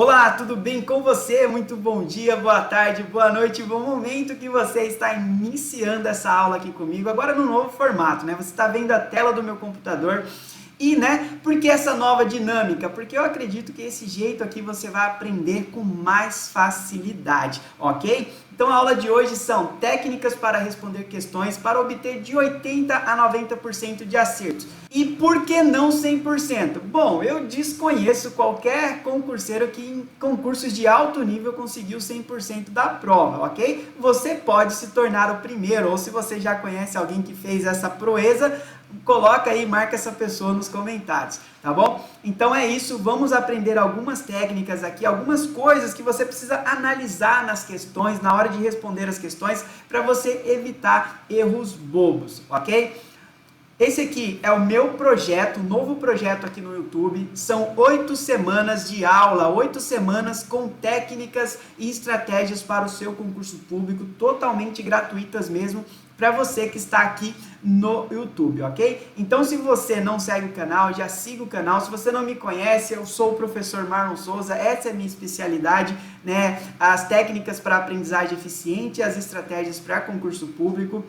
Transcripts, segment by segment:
Olá, tudo bem com você? Muito bom dia, boa tarde, boa noite, bom momento que você está iniciando essa aula aqui comigo, agora no novo formato, né? Você está vendo a tela do meu computador e, por que essa nova dinâmica? Porque eu acredito que esse jeito aqui você vai aprender com mais facilidade, ok? Então a aula de hoje são técnicas para responder questões para obter de 80 a 90% de acertos. E por que não 100%? Bom, eu desconheço qualquer concurseiro que em concursos de alto nível conseguiu 100% da prova, ok? Você pode se tornar o primeiro, ou se você já conhece alguém que fez essa proeza, coloca aí, marca essa pessoa nos comentários, tá bom? Então é isso, vamos aprender algumas técnicas aqui, algumas coisas que você precisa analisar nas questões, na hora de responder as questões, para você evitar erros bobos, ok? Esse aqui é o meu projeto, um novo projeto aqui no YouTube. São 8 semanas de aula, 8 semanas com técnicas e estratégias para o seu concurso público, totalmente gratuitas mesmo, para você que está aqui no YouTube, ok? Então, se você não segue o canal, já siga o canal. Se você não me conhece, eu sou o professor Marlon Souza, essa é a minha especialidade, né? As técnicas para aprendizagem eficiente, as estratégias para concurso público.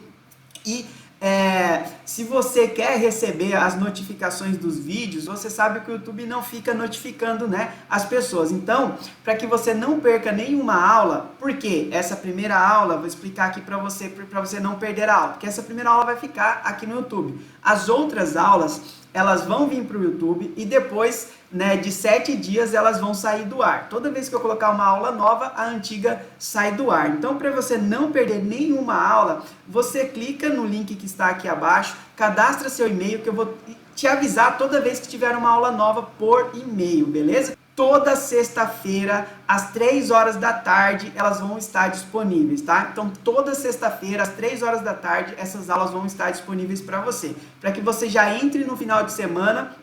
E se você quer receber as notificações dos vídeos, você sabe que o YouTube não fica notificando, as pessoas. Então, para que você não perca nenhuma aula, porque essa primeira aula, vou explicar aqui para você não perder a aula, porque essa primeira aula vai ficar aqui no YouTube. As outras aulas, elas vão vir para o YouTube e depois, de 7 dias, elas vão sair do ar. Toda vez que eu colocar uma aula nova, a antiga sai do ar. Então, para você não perder nenhuma aula, você clica no link que está aqui abaixo, cadastra seu e-mail, que eu vou te avisar toda vez que tiver uma aula nova por e-mail, beleza? Toda sexta-feira, às 3 horas da tarde, elas vão estar disponíveis, tá? Então, toda sexta-feira, às 3 horas da tarde, essas aulas vão estar disponíveis para você. Para que você já entre no final de semana,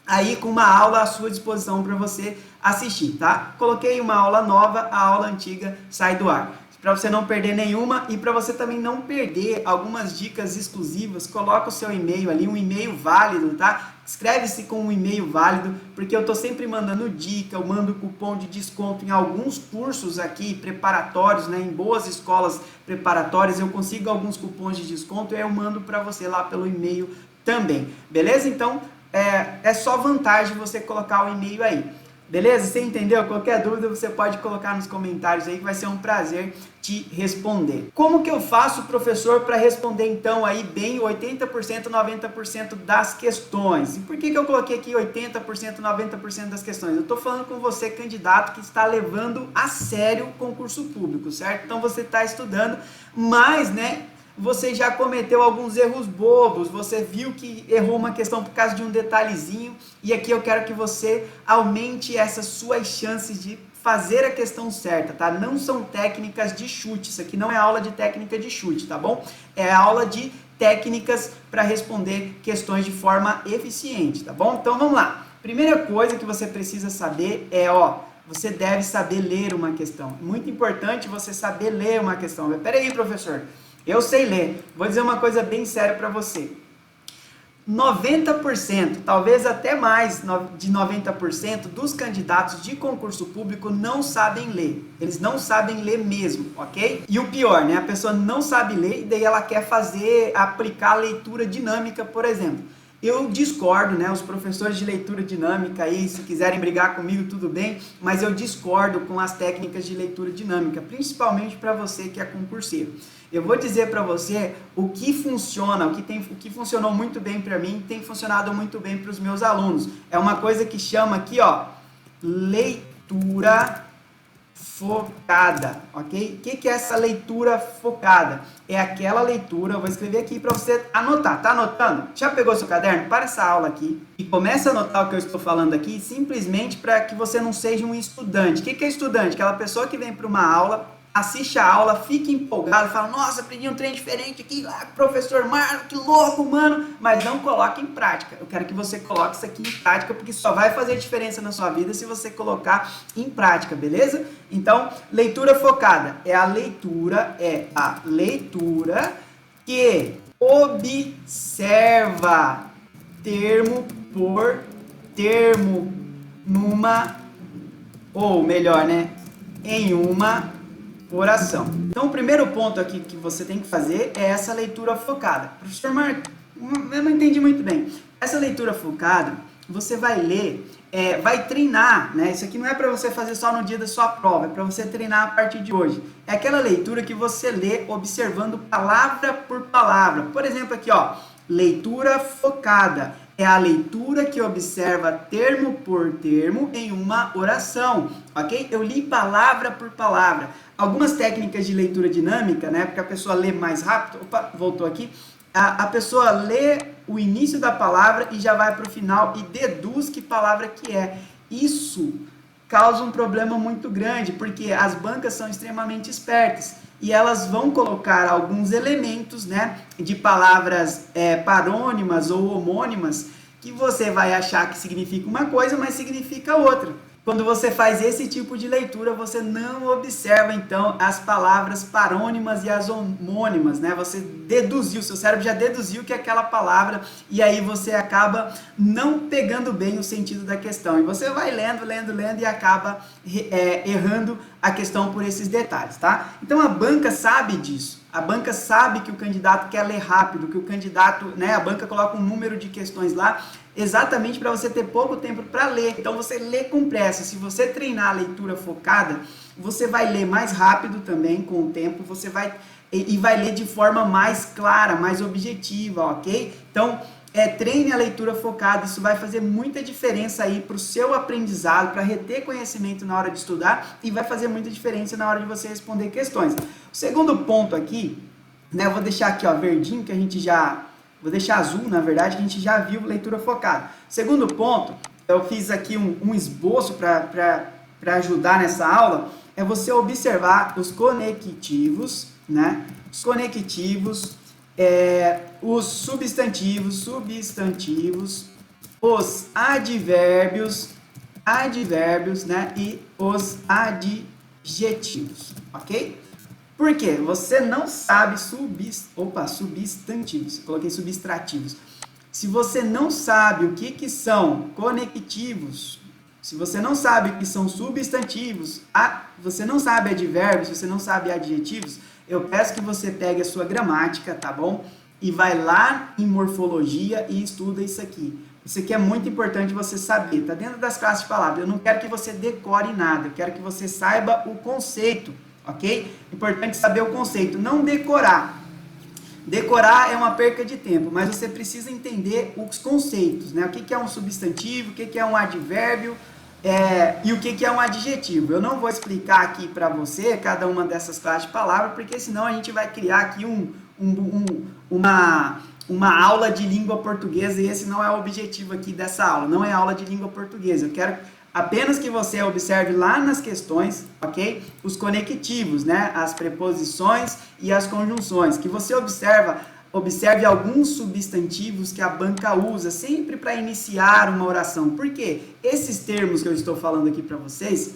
aí com uma aula à sua disposição para você assistir, tá? Coloquei uma aula nova, a aula antiga sai do ar. Para você não perder nenhuma e para você também não perder algumas dicas exclusivas, coloca o seu e-mail ali, um e-mail válido, tá? Escreve-se com um e-mail válido, porque eu tô sempre mandando dica, eu mando cupom de desconto em alguns cursos aqui preparatórios, em boas escolas preparatórias, eu consigo alguns cupons de desconto e eu mando para você lá pelo e-mail também, beleza? Então, é só vantagem você colocar o e-mail aí. Beleza? Você entendeu? Qualquer dúvida você pode colocar nos comentários aí que vai ser um prazer te responder. Como que eu faço, professor, para responder então aí bem 80%, 90% das questões? E por que eu coloquei aqui 80%, 90% das questões? Eu estou falando com você, candidato, que está levando a sério o concurso público, certo? Então você está estudando, mas, você já cometeu alguns erros bobos, você viu que errou uma questão por causa de um detalhezinho, e aqui eu quero que você aumente essas suas chances de fazer a questão certa, tá? Não são técnicas de chute, isso aqui não é aula de técnica de chute, tá bom? É aula de técnicas para responder questões de forma eficiente, tá bom? Então vamos lá. Primeira coisa que você precisa saber é, você deve saber ler uma questão. Muito importante você saber ler uma questão. Peraí, professor. Eu sei ler. Vou dizer uma coisa bem séria para você. 90%, talvez até mais de 90% dos candidatos de concurso público não sabem ler. Eles não sabem ler mesmo, ok? E o pior, a pessoa não sabe ler e daí ela quer aplicar leitura dinâmica, por exemplo. Eu discordo, os professores de leitura dinâmica aí, se quiserem brigar comigo, tudo bem, mas eu discordo com as técnicas de leitura dinâmica, principalmente para você que é concurseiro. Eu vou dizer para você o que funciona, o que funcionou muito bem para mim, tem funcionado muito bem para os meus alunos. É uma coisa que chama aqui, leitura focada, ok? O que é essa leitura focada? É aquela leitura, eu vou escrever aqui para você anotar, tá anotando? Já pegou seu caderno? Para essa aula aqui e começa a anotar o que eu estou falando aqui, simplesmente para que você não seja um estudante. O que é estudante? Aquela pessoa que vem para uma aula, assiste a aula, fica empolgado, fala, nossa, aprendi um trem diferente aqui, professor Marlon, que louco, mano, mas não coloca em prática. Eu quero que você coloque isso aqui em prática, porque só vai fazer diferença na sua vida se você colocar em prática, beleza? Então, leitura focada é a leitura que observa termo por termo numa ou melhor, né, em uma oração. Então, o primeiro ponto aqui que você tem que fazer é essa leitura focada. Professor Marco, eu não entendi muito bem. Essa leitura focada, você vai ler, vai treinar, né? Isso aqui não é para você fazer só no dia da sua prova, é para você treinar a partir de hoje. É aquela leitura que você lê observando palavra por palavra. Por exemplo, aqui, ó, leitura focada. É a leitura que observa termo por termo em uma oração, ok? Eu li palavra por palavra. Algumas técnicas de leitura dinâmica, né? Porque a pessoa lê mais rápido. Opa, voltou aqui. A pessoa lê o início da palavra e já vai para o final e deduz que palavra que é. Isso causa um problema muito grande, porque as bancas são extremamente espertas e elas vão colocar alguns elementos, né, de palavras parônimas ou homônimas que você vai achar que significa uma coisa, mas significa outra. Quando você faz esse tipo de leitura, você não observa, então, as palavras parônimas e as homônimas, né? Você deduziu, seu cérebro já deduziu que é aquela palavra, e aí você acaba não pegando bem o sentido da questão. E você vai lendo e acaba errando a questão por esses detalhes, tá? Então, a banca sabe disso. A banca sabe que o candidato quer ler rápido, que o candidato, né, a banca coloca um número de questões lá, exatamente para você ter pouco tempo para ler. Então você lê com pressa. Se você treinar a leitura focada, você vai ler mais rápido também com o tempo, você vai ler de forma mais clara, mais objetiva, ok? Então, treine a leitura focada, isso vai fazer muita diferença aí para o seu aprendizado, para reter conhecimento na hora de estudar e vai fazer muita diferença na hora de você responder questões. O segundo ponto aqui, né, eu vou deixar aqui, ó, verdinho, que a gente já... Vou deixar azul, na verdade, que a gente já viu leitura focada. Segundo ponto, eu fiz aqui um esboço para ajudar nessa aula, é você observar os conectivos, né? Os conectivos, os substantivos, os advérbios, né? E os adjetivos, ok? Por quê? Você não sabe substantivos. Coloquei substrativos. Se você não sabe o que são conectivos, se você não sabe o que são substantivos, você não sabe advérbios, você não sabe adjetivos, eu peço que você pegue a sua gramática, tá bom? E vai lá em morfologia e estuda isso aqui. Isso aqui é muito importante você saber. Tá dentro das classes de palavras. Eu não quero que você decore nada, eu quero que você saiba o conceito. Ok? Importante saber o conceito, não decorar. Decorar é uma perca de tempo, mas você precisa entender os conceitos, né? O que é um substantivo, o que é um advérbio e o que é um adjetivo. Eu não vou explicar aqui para você cada uma dessas classes de palavras, porque senão a gente vai criar aqui uma aula de língua portuguesa e esse não é o objetivo aqui dessa aula, não é aula de língua portuguesa. Eu quero apenas que você observe lá nas questões, ok? Os conectivos, né? As preposições e as conjunções. Que você observe alguns substantivos que a banca usa sempre para iniciar uma oração. Por quê? Esses termos que eu estou falando aqui para vocês,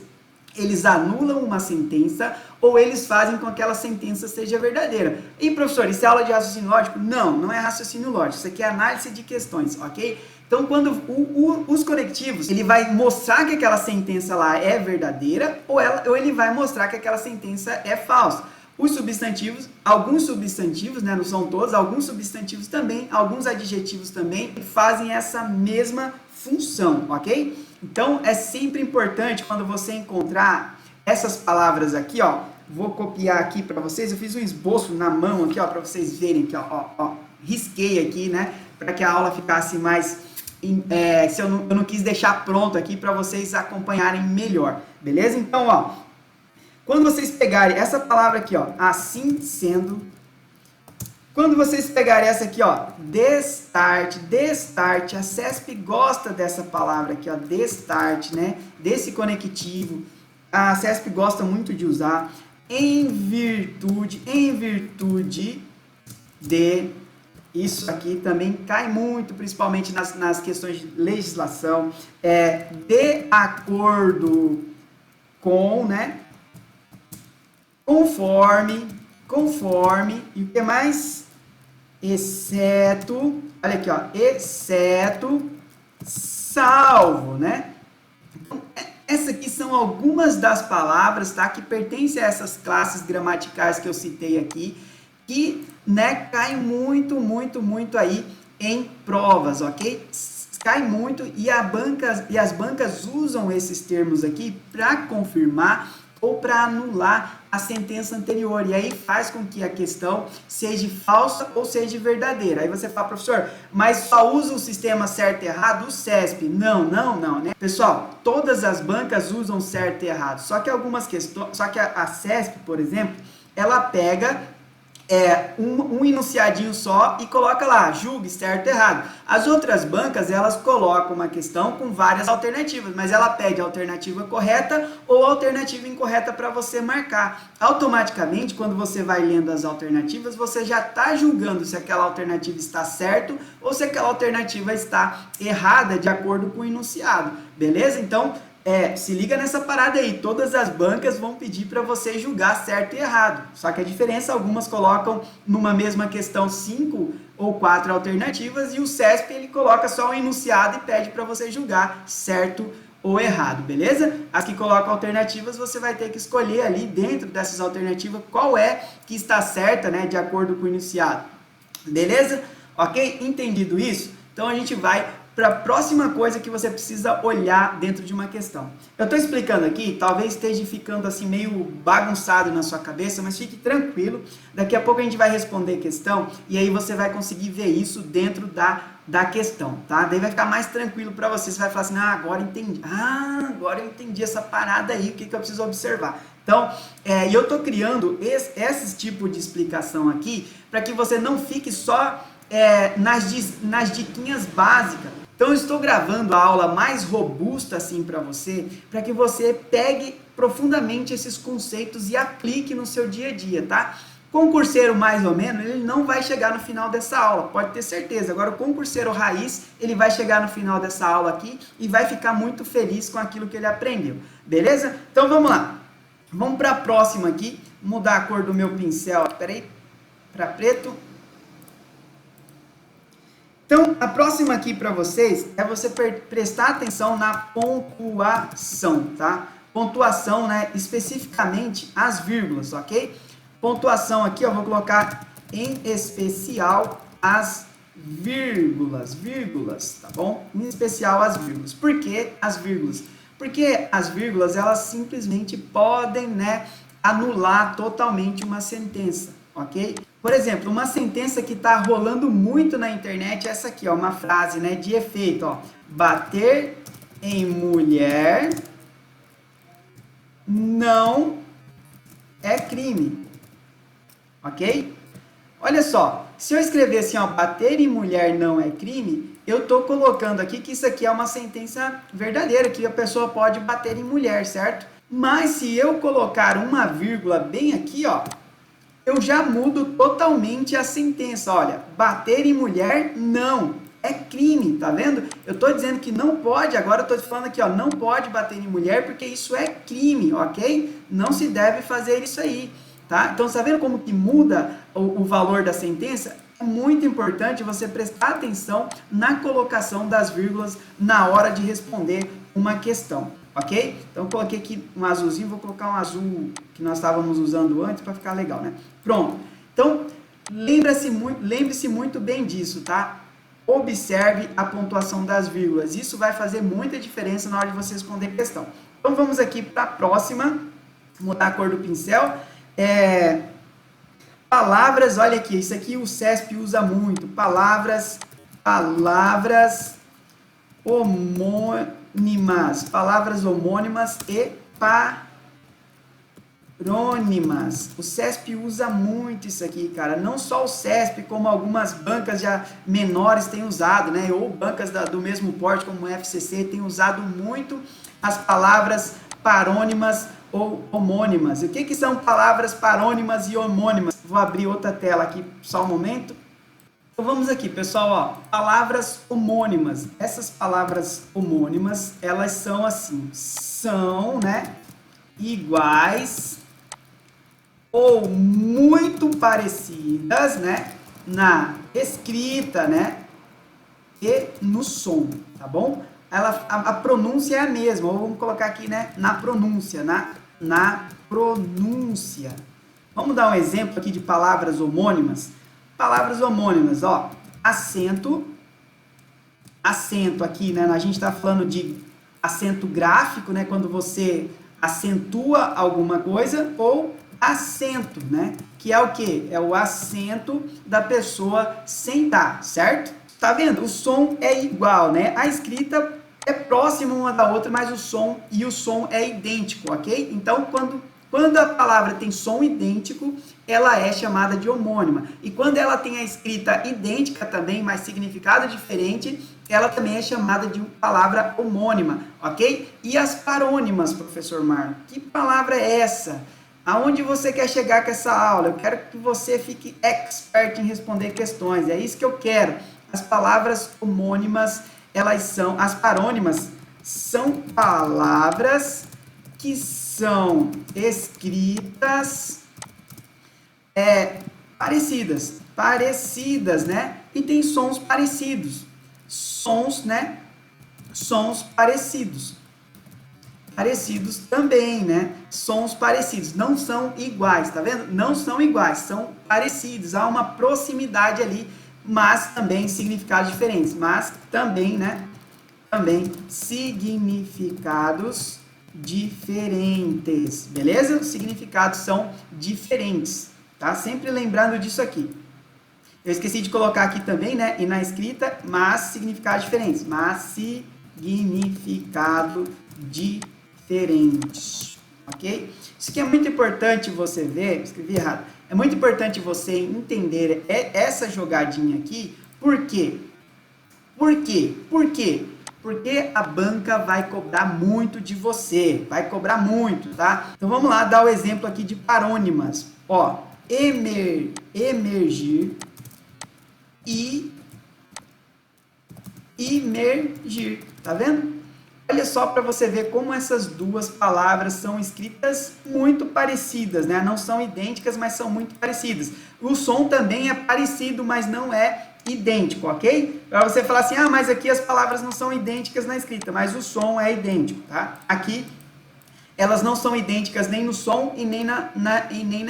eles anulam uma sentença ou eles fazem com que aquela sentença seja verdadeira. E, professor, isso é aula de raciocínio lógico? Não, não é raciocínio lógico. Isso aqui é análise de questões, ok? Então, quando os conectivos, ele vai mostrar que aquela sentença lá é verdadeira ou ele vai mostrar que aquela sentença é falsa. Os substantivos, alguns substantivos, né, não são todos, alguns substantivos também, alguns adjetivos também fazem essa mesma função, ok? Então, é sempre importante quando você encontrar essas palavras aqui, ó, vou copiar aqui para vocês, eu fiz um esboço na mão aqui, ó, para vocês verem aqui, ó, risquei aqui, né, para que a aula ficasse mais... se eu não quis deixar pronto aqui para vocês acompanharem melhor, beleza? Então, ó, quando vocês pegarem essa palavra aqui, ó, assim sendo, quando vocês pegarem essa aqui, ó, destarte, a CESP gosta dessa palavra aqui, ó, destarte, né, desse conectivo, a CESP gosta muito de usar, em virtude de... Isso aqui também cai muito, principalmente nas questões de legislação, de acordo com, né, conforme, e o que mais? Exceto, olha aqui, ó, exceto, salvo, né? Então, Essas aqui são algumas das palavras, tá, que pertencem a essas classes gramaticais que eu citei aqui, que, né, caem muito aí em provas, ok? Cai muito e as bancas usam esses termos aqui para confirmar ou para anular a sentença anterior. E aí faz com que a questão seja falsa ou seja verdadeira. Aí você fala, professor, mas só usa o sistema certo e errado? O CESP? Não, né? Pessoal, todas as bancas usam certo e errado. Só que algumas questões, só que a CESP, por exemplo, ela pega um enunciadinho só e coloca lá, julgue certo e errado. As outras bancas, elas colocam uma questão com várias alternativas, mas ela pede a alternativa correta ou a alternativa incorreta para você marcar. Automaticamente, quando você vai lendo as alternativas, você já está julgando se aquela alternativa está certa ou se aquela alternativa está errada, de acordo com o enunciado. Beleza? Então, se liga nessa parada aí, todas as bancas vão pedir para você julgar certo e errado, só que a diferença, algumas colocam numa mesma questão 5 ou 4 alternativas e o CESP ele coloca só um enunciado e pede para você julgar certo ou errado, beleza? As que colocam alternativas, você vai ter que escolher ali dentro dessas alternativas qual é que está certa, né, de acordo com o enunciado, beleza? Ok? Entendido isso? Então a gente vai para a próxima coisa que você precisa olhar dentro de uma questão. Eu estou explicando aqui, talvez esteja ficando assim meio bagunçado na sua cabeça, mas fique tranquilo, daqui a pouco a gente vai responder questão e aí você vai conseguir ver isso dentro da questão, tá? Daí vai ficar mais tranquilo para você, você vai falar assim, agora eu entendi essa parada aí, o que eu preciso observar. Então, eu estou criando esse tipo de explicação aqui para que você não fique só nas diquinhas básicas. Então, eu estou gravando a aula mais robusta assim para que você pegue profundamente esses conceitos e aplique no seu dia a dia, tá? Concurseiro, mais ou menos, ele não vai chegar no final dessa aula, pode ter certeza. Agora, o concurseiro raiz, ele vai chegar no final dessa aula aqui e vai ficar muito feliz com aquilo que ele aprendeu, beleza? Então, vamos lá. Vamos para a próxima aqui, mudar a cor do meu pincel, peraí, para preto. Então, a próxima aqui para vocês é você prestar atenção na pontuação, tá? Pontuação, né? Especificamente as vírgulas, ok? Pontuação aqui, eu vou colocar em especial as vírgulas, tá bom? Em especial as vírgulas. Por que as vírgulas? Porque as vírgulas, elas simplesmente podem, né, anular totalmente uma sentença, ok? Por exemplo, uma sentença que está rolando muito na internet é essa aqui, ó, uma frase, né, de efeito, ó. Bater em mulher não é crime, ok? Olha só, se eu escrever assim, ó, bater em mulher não é crime, eu estou colocando aqui que isso aqui é uma sentença verdadeira, que a pessoa pode bater em mulher, certo? Mas se eu colocar uma vírgula bem aqui, ó, eu já mudo totalmente a sentença. Olha, bater em mulher não é crime, tá vendo? Eu tô dizendo que não pode, agora eu tô falando aqui, ó, não pode bater em mulher porque isso é crime, ok? Não se deve fazer isso aí, tá? Então, tá vendo como que muda o valor da sentença? É muito importante você prestar atenção na colocação das vírgulas na hora de responder uma questão. Ok? Então, eu coloquei aqui um azulzinho, vou colocar um azul que nós estávamos usando antes para ficar legal, né? Pronto. Então, lembre-se muito bem disso, tá? Observe a pontuação das vírgulas. Isso vai fazer muita diferença na hora de você responder a questão. Então, vamos aqui para a próxima. Vou mudar a cor do pincel. Palavras, olha aqui, isso aqui o CESP usa muito. Palavras homônimas e parônimas. O CESP usa muito isso aqui, cara. Não só o CESP, como algumas bancas já menores têm usado, né? Ou bancas do mesmo porte, como o FCC, têm usado muito as palavras parônimas ou homônimas. O que são palavras parônimas e homônimas? Vou abrir outra tela aqui, só um momento. Então vamos aqui, pessoal, ó, palavras homônimas. Essas palavras homônimas, elas são assim, são, né, iguais ou muito parecidas, né, na escrita, né, e no som, tá bom? a pronúncia é a mesma, ou vamos colocar aqui, né, na pronúncia, na pronúncia. Vamos dar um exemplo aqui de palavras homônimas. Palavras homônimas, ó, acento aqui, né, a gente está falando de acento gráfico, né, quando você acentua alguma coisa, ou acento, né, que é o quê? É o acento da pessoa sentar, certo? Tá vendo? O som é igual, né? A escrita é próxima uma da outra, mas o som é idêntico, ok? Então, quando a palavra tem som idêntico, ela é chamada de homônima. E quando ela tem a escrita idêntica também, mas significado diferente, ela também é chamada de palavra homônima, ok? E as parônimas, professor Marlon? Que palavra é essa? Aonde você quer chegar com essa aula? Eu quero que você fique expert em responder questões, é isso que eu quero. As palavras homônimas, as parônimas são palavras que são escritas parecidas, né? E tem sons parecidos. Sons parecidos. Parecidos também, né? Sons parecidos, não são iguais, tá vendo? Não são iguais, são parecidos, há uma proximidade ali, mas também significados diferentes, mas também, né? Também significados diferentes, beleza? Os significados são diferentes, tá? Sempre lembrando disso aqui. Eu esqueci de colocar aqui também, né? E na escrita, mas significados diferentes, mas significado diferentes, ok? Isso aqui é muito importante você ver, escrevi errado. É muito importante você entender essa jogadinha aqui. Por quê? Por quê? Por quê? Porque a banca vai cobrar muito de você. Vai cobrar muito, tá? Então vamos lá dar o exemplo aqui de parônimas. Ó, emergir e imergir. Tá vendo? Olha só para você ver como essas duas palavras são escritas muito parecidas, né? Não são idênticas, mas são muito parecidas. O som também é parecido, mas não é idêntico, ok? Para você falar assim, mas aqui as palavras não são idênticas na escrita, mas o som é idêntico, tá? Aqui elas não são idênticas nem no som e nem na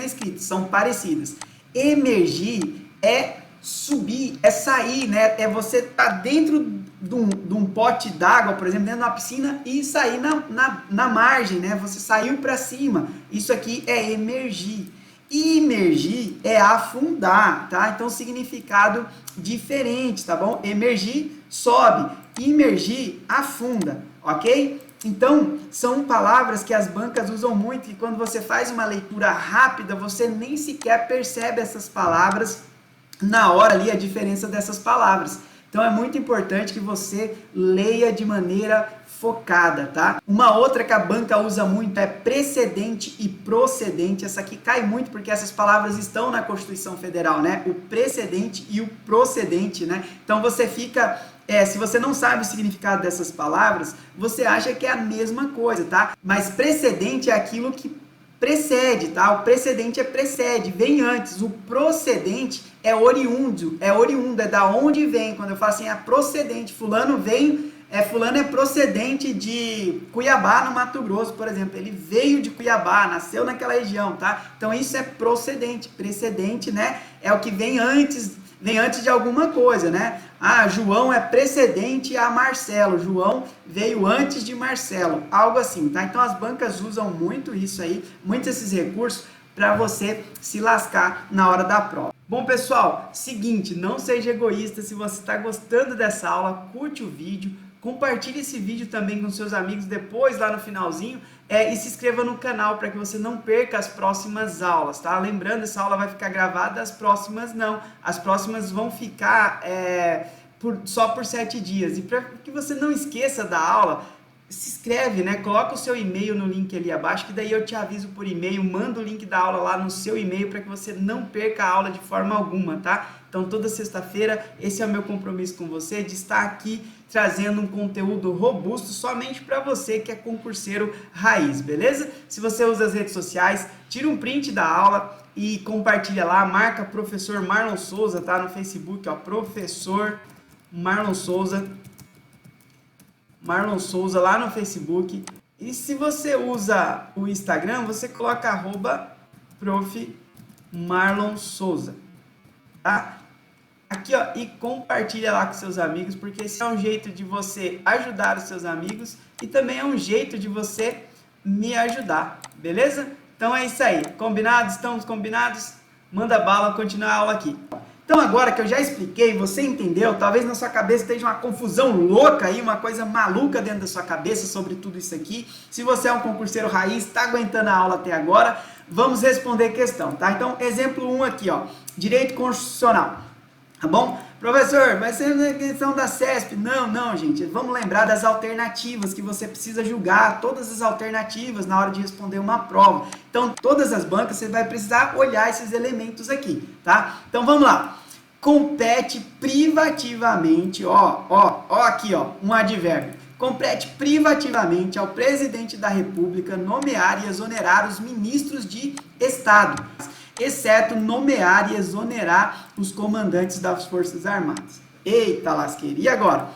escrita, são parecidas. Emergir é subir, é sair, né? É você estar dentro de um pote d'água, por exemplo, dentro de uma piscina e sair na margem, né? Você saiu para cima. Isso aqui é emergir. Imergir é afundar, tá? Então, significado diferente, tá bom? Emergir, sobe. Imergir, afunda, ok? Então, são palavras que as bancas usam muito e quando você faz uma leitura rápida, você nem sequer percebe essas palavras na hora ali, a diferença dessas palavras. Então, é muito importante que você leia de maneira focada, tá? Uma outra que a banca usa muito é precedente e procedente. Essa aqui cai muito porque essas palavras estão na Constituição Federal, né? O precedente e o procedente, né? Então você fica, se você não sabe o significado dessas palavras, você acha que é a mesma coisa, tá? Mas precedente é aquilo que precede, tá? O precedente é precede, vem antes. O procedente é oriundo, é da onde vem. Quando eu falo assim, é procedente, fulano é procedente de Cuiabá, no Mato Grosso, por exemplo. Ele veio de Cuiabá, nasceu naquela região, tá? Então isso é procedente. Precedente, né? É o que vem antes de alguma coisa, né? João é precedente a Marcelo. João veio antes de Marcelo. Algo assim, tá? Então as bancas usam muito isso aí, muitos esses recursos para você se lascar na hora da prova. Bom, pessoal, seguinte, não seja egoísta. Se você está gostando dessa aula, curte o vídeo, compartilhe esse vídeo também com seus amigos depois lá no finalzinho e se inscreva no canal para que você não perca as próximas aulas, tá? Lembrando, essa aula vai ficar gravada, as próximas não. As próximas vão ficar só por 7 dias. E para que você não esqueça da aula, se inscreve, né? Coloca o seu e-mail no link ali abaixo, que daí eu te aviso por e-mail, mando o link da aula lá no seu e-mail para que você não perca a aula de forma alguma, tá? Então toda sexta-feira, esse é o meu compromisso com você, de estar aqui trazendo um conteúdo robusto somente para você que é concurseiro raiz, beleza? Se você usa as redes sociais, tira um print da aula e compartilha lá, marca professor Marlon Souza, tá? No Facebook, ó, professor Marlon Souza. Marlon Souza lá no Facebook. E se você usa o Instagram, você coloca @prof. Marlon Souza, tá? Aqui, ó, e compartilha lá com seus amigos, porque esse é um jeito de você ajudar os seus amigos e também é um jeito de você me ajudar, beleza? Então é isso aí, combinados? Estamos combinados? Manda bala, continuar a aula aqui. Então agora que eu já expliquei, você entendeu, talvez na sua cabeça esteja uma confusão louca aí, uma coisa maluca dentro da sua cabeça sobre tudo isso aqui. Se você é um concurseiro raiz, está aguentando a aula até agora, vamos responder questão, tá? Então, exemplo 1 aqui, ó, direito constitucional. Tá bom? Professor, vai ser na questão da CESP. Não, gente. Vamos lembrar das alternativas que você precisa julgar, todas as alternativas na hora de responder uma prova. Então, todas as bancas, você vai precisar olhar esses elementos aqui, tá? Então, vamos lá. Compete privativamente, aqui, ó, um advérbio. Compete privativamente ao presidente da República nomear e exonerar os ministros de Estado, exceto nomear e exonerar os comandantes das Forças Armadas. Eita lasqueira! E agora?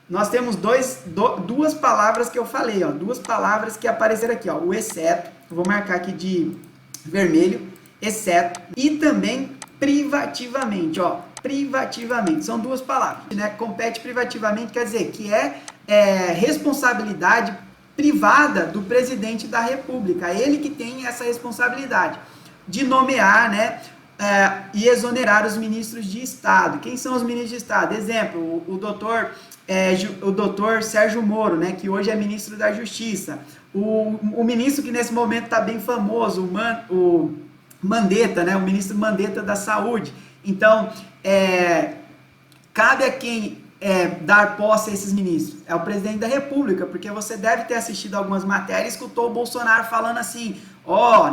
Nós temos duas palavras que eu falei, ó, duas palavras que apareceram aqui, ó, o exceto, eu vou marcar aqui de vermelho, exceto, e também privativamente, ó, privativamente, são duas palavras, né? Compete privativamente quer dizer que é responsabilidade privada do presidente da República, ele que tem essa responsabilidade de nomear, né, e exonerar os ministros de Estado. Quem são os ministros de Estado? Exemplo, o doutor Sérgio Moro, né, que hoje é ministro da Justiça. O ministro que nesse momento está bem famoso, o Mandetta, né, o ministro Mandetta da Saúde. Então, cabe a quem dar posse a esses ministros? É o presidente da República, porque você deve ter assistido algumas matérias e escutou o Bolsonaro falando assim,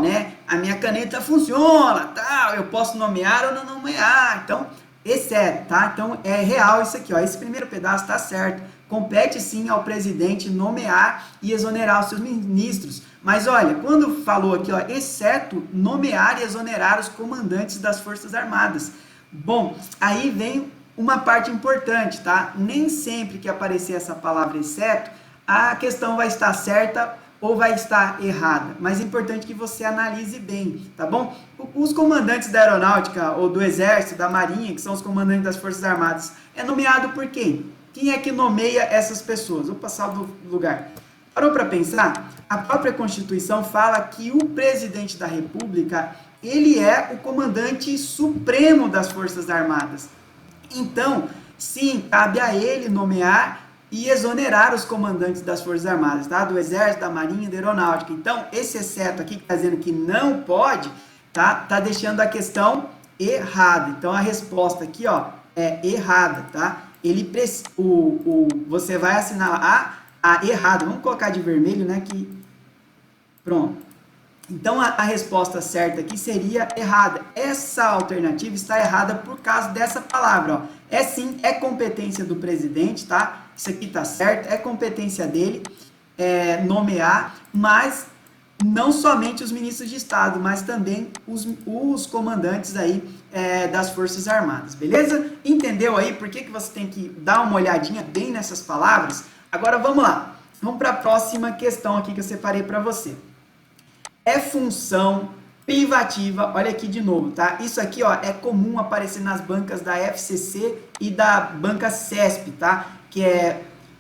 né, a minha caneta funciona, tal, eu posso nomear ou não nomear, então, exceto, tá? Então, é real isso aqui, ó, esse primeiro pedaço tá certo, compete sim ao presidente nomear e exonerar os seus ministros, mas olha, quando falou aqui, ó, exceto nomear e exonerar os comandantes das Forças Armadas, bom, aí vem uma parte importante, tá? Nem sempre que aparecer essa palavra exceto, a questão vai estar certa ou vai estar errada, mas é importante que você analise bem, tá bom? Os comandantes da aeronáutica ou do exército, da marinha, que são os comandantes das forças armadas, é nomeado por quem? Quem é que nomeia essas pessoas? Vou passar do lugar. Parou para pensar? A própria Constituição fala que o presidente da República, ele é o comandante supremo das forças armadas. Então, sim, cabe a ele nomear e exonerar os comandantes das Forças Armadas, tá? Do Exército, da Marinha, da Aeronáutica. Então, esse exceto aqui que está dizendo que não pode, tá deixando a questão errada. Então, a resposta aqui, ó, é errada, tá? Você vai assinalar a errada. Vamos colocar de vermelho, né? Pronto. Então, a resposta certa aqui seria errada. Essa alternativa está errada por causa dessa palavra, ó. Sim, é competência do presidente, tá? Isso aqui tá certo, é competência dele nomear, mas não somente os ministros de Estado, mas também os comandantes aí das Forças Armadas, beleza? Entendeu aí por que você tem que dar uma olhadinha bem nessas palavras? Agora vamos lá, vamos para a próxima questão aqui que eu separei para você. É função privativa, olha aqui de novo, tá? Isso aqui, ó, é comum aparecer nas bancas da FCC e da banca CESP, tá?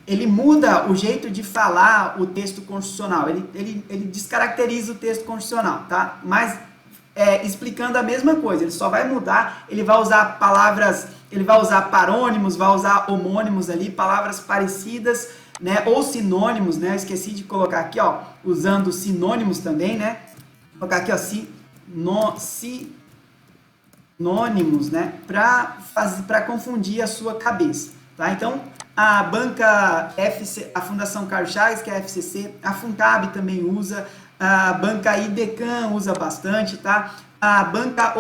Ele muda o jeito de falar o texto constitucional, ele descaracteriza o texto constitucional, tá? Mas explicando a mesma coisa, ele só vai mudar, ele vai usar palavras, ele vai usar parônimos, vai usar homônimos ali, palavras parecidas, né? Ou sinônimos, né? Eu esqueci de colocar aqui, ó, usando sinônimos também, né? Vou colocar aqui, ó, sinônimos, né? Para confundir a sua cabeça, tá? Então, a banca FC, a Fundação Carlos Chagas, que é a FCC, a Funcab também usa, a banca IDECAN usa bastante, tá? A banca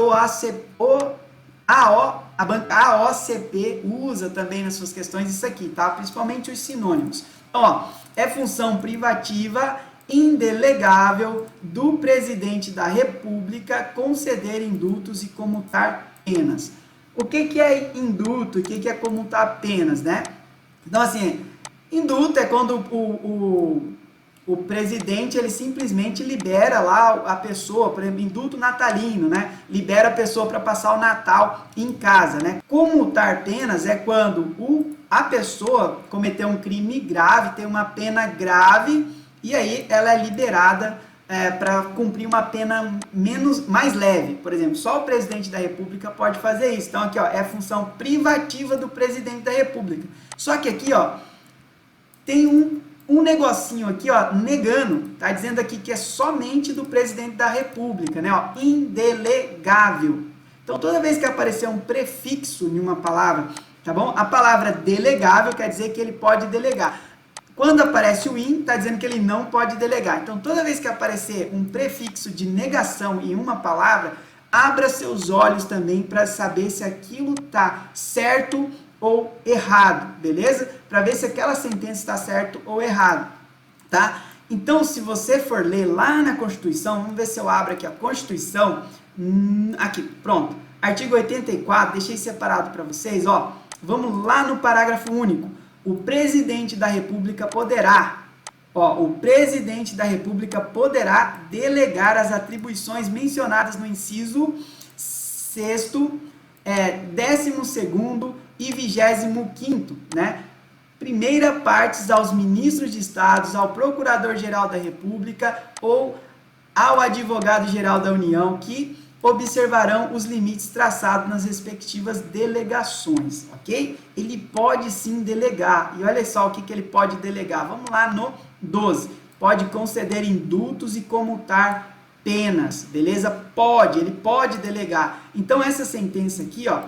a banca AOCP usa também nas suas questões isso aqui, tá? Principalmente os sinônimos. Então, ó, é função privativa indelegável do presidente da República conceder indultos e comutar penas. O que é indulto? O que é comutar penas, né? Então, assim, Indulto é quando o presidente, ele simplesmente libera lá a pessoa, por exemplo, indulto natalino, né? Libera a pessoa para passar o Natal em casa, né? Comutar penas é quando a pessoa cometeu um crime grave, tem uma pena grave, e aí ela é liberada para cumprir uma pena mais leve. Por exemplo, só o presidente da República pode fazer isso. Então aqui, ó, é função privativa do presidente da República. Só que aqui, ó, tem um negocinho aqui, ó, negando, tá dizendo aqui que é somente do presidente da República, né, ó, indelegável. Então, toda vez que aparecer um prefixo em uma palavra, tá bom? A palavra delegável quer dizer que ele pode delegar. Quando aparece o in, tá dizendo que ele não pode delegar. Então, toda vez que aparecer um prefixo de negação em uma palavra, abra seus olhos também para saber se aquilo tá certo ou errado, beleza? Para ver se aquela sentença está certo ou errado, tá? Então, se você for ler lá na Constituição, vamos ver se eu abro aqui a Constituição, aqui, pronto, artigo 84, deixei separado para vocês, ó, vamos lá no parágrafo único, o presidente da República poderá, ó, o presidente da República poderá delegar as atribuições mencionadas no inciso 6º, 12º e 25º, né? Primeira partes aos ministros de Estado, ao Procurador-Geral da República ou ao Advogado-Geral da União, que observarão os limites traçados nas respectivas delegações, ok? Ele pode sim delegar, e olha só o que ele pode delegar, vamos lá no 12, pode conceder indultos e comutar penas, beleza? Ele pode delegar. Então essa sentença aqui, ó,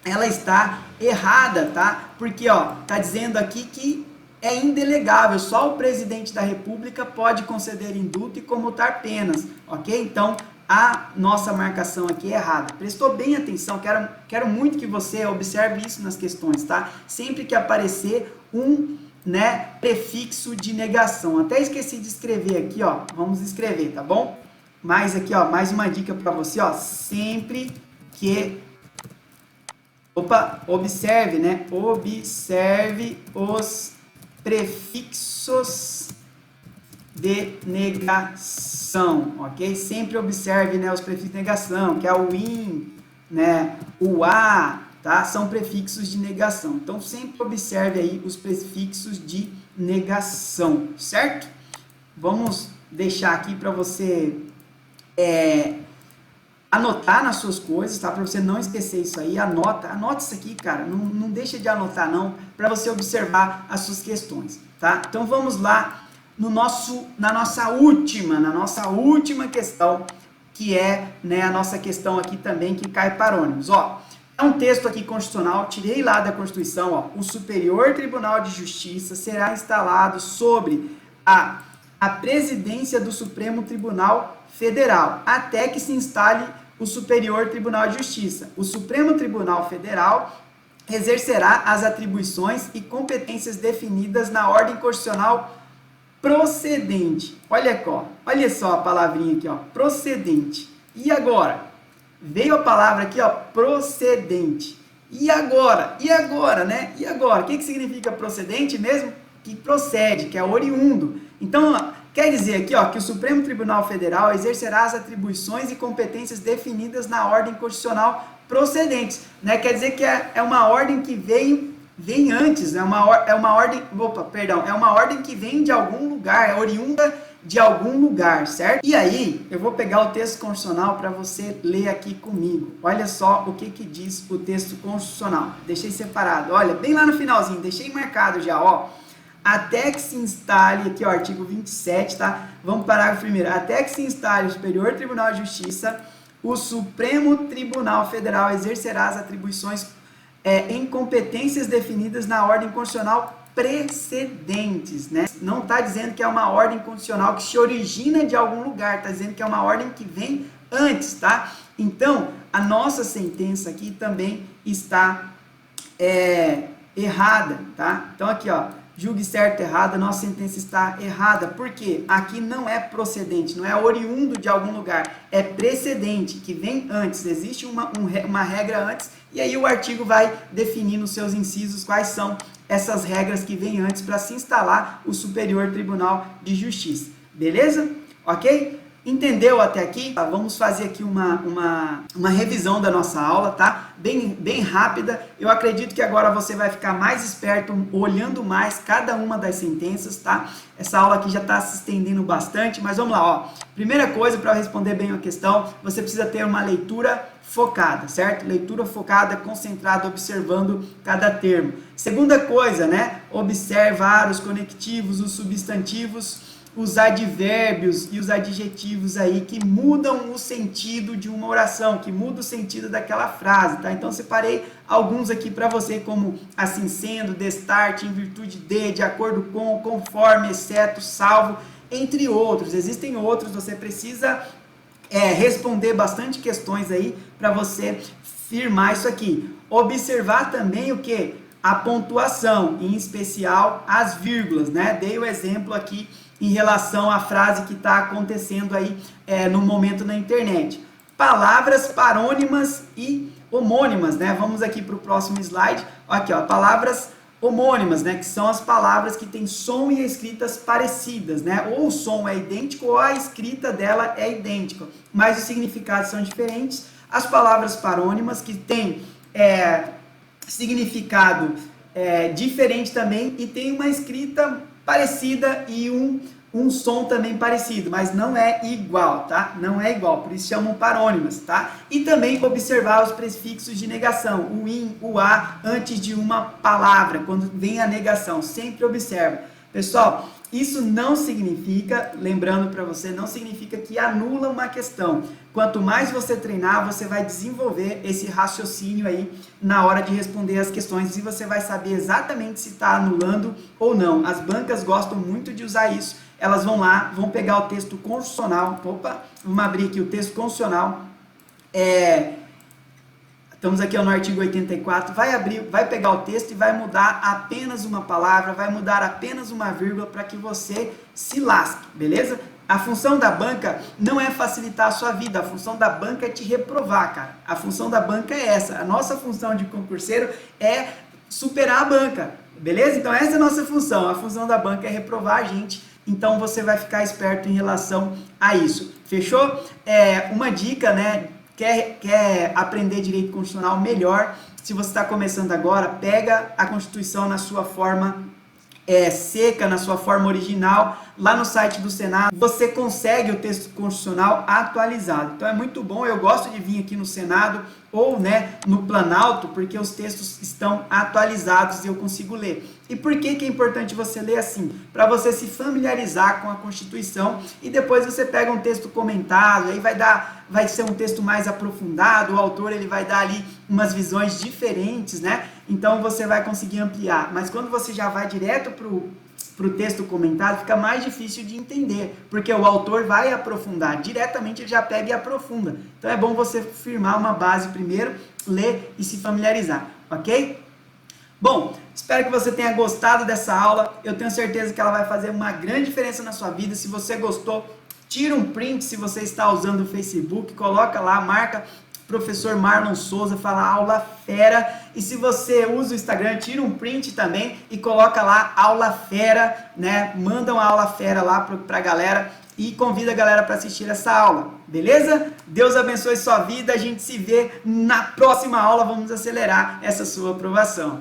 ela está errada, tá? Porque, ó, tá dizendo aqui que é indelegável, só o presidente da República pode conceder indulto e comutar penas, ok? Então, a nossa marcação aqui é errada. Prestou bem atenção, quero muito que você observe isso nas questões, tá? Sempre que aparecer né, prefixo de negação. Até esqueci de escrever aqui, ó, vamos escrever, tá bom? Mas aqui, ó, mais uma dica para você, ó, sempre que observe, né? Observe os prefixos de negação, ok? Sempre observe, né, os prefixos de negação, que é o in, né, o a, tá? São prefixos de negação. Então, sempre observe aí os prefixos de negação, certo? Vamos deixar aqui para você anotar nas suas coisas, tá? Para você não esquecer isso aí, anota isso aqui, cara, não deixa de anotar não, para você observar as suas questões, tá? Então vamos lá na nossa última questão, que é, né, a nossa questão aqui também que cai parônimos, ó. É um texto aqui constitucional, tirei lá da Constituição, ó. O Superior Tribunal de Justiça será instalado sobre a presidência do Supremo Tribunal Federal, até que se instale o Superior Tribunal de Justiça. O Supremo Tribunal Federal exercerá as atribuições e competências definidas na ordem constitucional procedente. Olha só a palavrinha aqui, ó, procedente. E agora? Veio a palavra aqui, ó, procedente. E agora, né? E agora? O que significa procedente mesmo? Que procede, que é oriundo. Então, ó, quer dizer aqui, ó, que o Supremo Tribunal Federal exercerá as atribuições e competências definidas na ordem constitucional procedentes, né? Quer dizer que é uma ordem que vem antes, é uma ordem que vem de algum lugar, é oriunda de algum lugar, certo? E aí, eu vou pegar o texto constitucional para você ler aqui comigo. Olha só o que diz o texto constitucional. Deixei separado, olha, bem lá no finalzinho, deixei marcado já, ó. Até que se instale, aqui ó, artigo 27, tá? Vamos para o parágrafo primeiro. Até que se instale o Superior Tribunal de Justiça, o Supremo Tribunal Federal exercerá as atribuições em competências definidas na ordem constitucional precedentes, né? Não está dizendo que é uma ordem constitucional que se origina de algum lugar, está dizendo que é uma ordem que vem antes, tá? Então, a nossa sentença aqui também está errada, tá? Então, aqui, ó, julgue certo ou errado, a nossa sentença está errada, porque aqui não é procedente, não é oriundo de algum lugar, é precedente, que vem antes, existe uma regra antes, e aí o artigo vai definir nos seus incisos quais são essas regras que vêm antes para se instalar o Superior Tribunal de Justiça. Beleza? Ok? Entendeu até aqui? Tá, vamos fazer aqui uma revisão da nossa aula, tá? Bem rápida. Eu acredito que agora você vai ficar mais esperto, olhando mais cada uma das sentenças, tá? Essa aula aqui já está se estendendo bastante, mas vamos lá, ó. Primeira coisa, para responder bem a questão, você precisa ter uma leitura focada, certo? Leitura focada, concentrada, observando cada termo. Segunda coisa, né? Observar os conectivos, os substantivos, os advérbios e os adjetivos aí que mudam o sentido de uma oração, que muda o sentido daquela frase, tá? Então separei alguns aqui para você, como assim sendo, destarte, em virtude de acordo com, conforme, exceto, salvo, entre outros. Existem outros, você precisa responder bastante questões aí para você firmar isso aqui. Observar também o que? A pontuação, em especial as vírgulas, né? Dei o exemplo aqui em relação à frase que está acontecendo aí no momento na internet. Palavras parônimas e homônimas, né? Vamos aqui para o próximo slide. Aqui, ó, palavras homônimas, né? Que são as palavras que têm som e escritas parecidas, né? Ou o som é idêntico ou a escrita dela é idêntica, mas os significados são diferentes. As palavras parônimas que têm significado diferente também e tem uma escrita parecida e um som também parecido, mas não é igual, tá? Não é igual, por isso chamam parônimas, tá? E também observar os prefixos de negação, o in, o a, antes de uma palavra, quando vem a negação, sempre observa. Pessoal, isso não significa, lembrando para você, não significa que anula uma questão. Quanto mais você treinar, você vai desenvolver esse raciocínio aí na hora de responder as questões e você vai saber exatamente se está anulando ou não. As bancas gostam muito de usar isso. Elas vão lá, vão pegar o texto constitucional. Opa, vamos abrir aqui o texto constitucional. Estamos aqui no artigo 84, vai pegar o texto e vai mudar apenas uma palavra, vai mudar apenas uma vírgula para que você se lasque, beleza? A função da banca não é facilitar a sua vida, a função da banca é te reprovar, cara. A função da banca é essa, a nossa função de concurseiro é superar a banca, beleza? Então essa é a nossa função, a função da banca é reprovar a gente, então você vai ficar esperto em relação a isso, fechou? Uma dica, né? Quer aprender direito constitucional melhor? Se você está começando agora, pega a Constituição na sua forma seca, na sua forma original, lá no site do Senado, você consegue o texto constitucional atualizado. Então é muito bom, eu gosto de vir aqui no Senado ou no Planalto, porque os textos estão atualizados e eu consigo ler. E por que é importante você ler assim? Para você se familiarizar com a Constituição e depois você pega um texto comentado, aí vai ser um texto mais aprofundado, o autor ele vai dar ali umas visões diferentes, né? Então você vai conseguir ampliar. Mas quando você já vai direto para o texto comentado, fica mais difícil de entender, porque o autor vai aprofundar, diretamente ele já pega e aprofunda. Então é bom você firmar uma base primeiro, ler e se familiarizar, ok? Bom, espero que você tenha gostado dessa aula, eu tenho certeza que ela vai fazer uma grande diferença na sua vida. Se você gostou, tira um print se você está usando o Facebook, coloca lá, marca professor Marlon Souza, fala aula fera, e se você usa o Instagram, tira um print também e coloca lá aula fera, né? Manda uma aula fera lá pra galera e convida a galera para assistir essa aula, beleza? Deus abençoe sua vida, a gente se vê na próxima aula, vamos acelerar essa sua aprovação.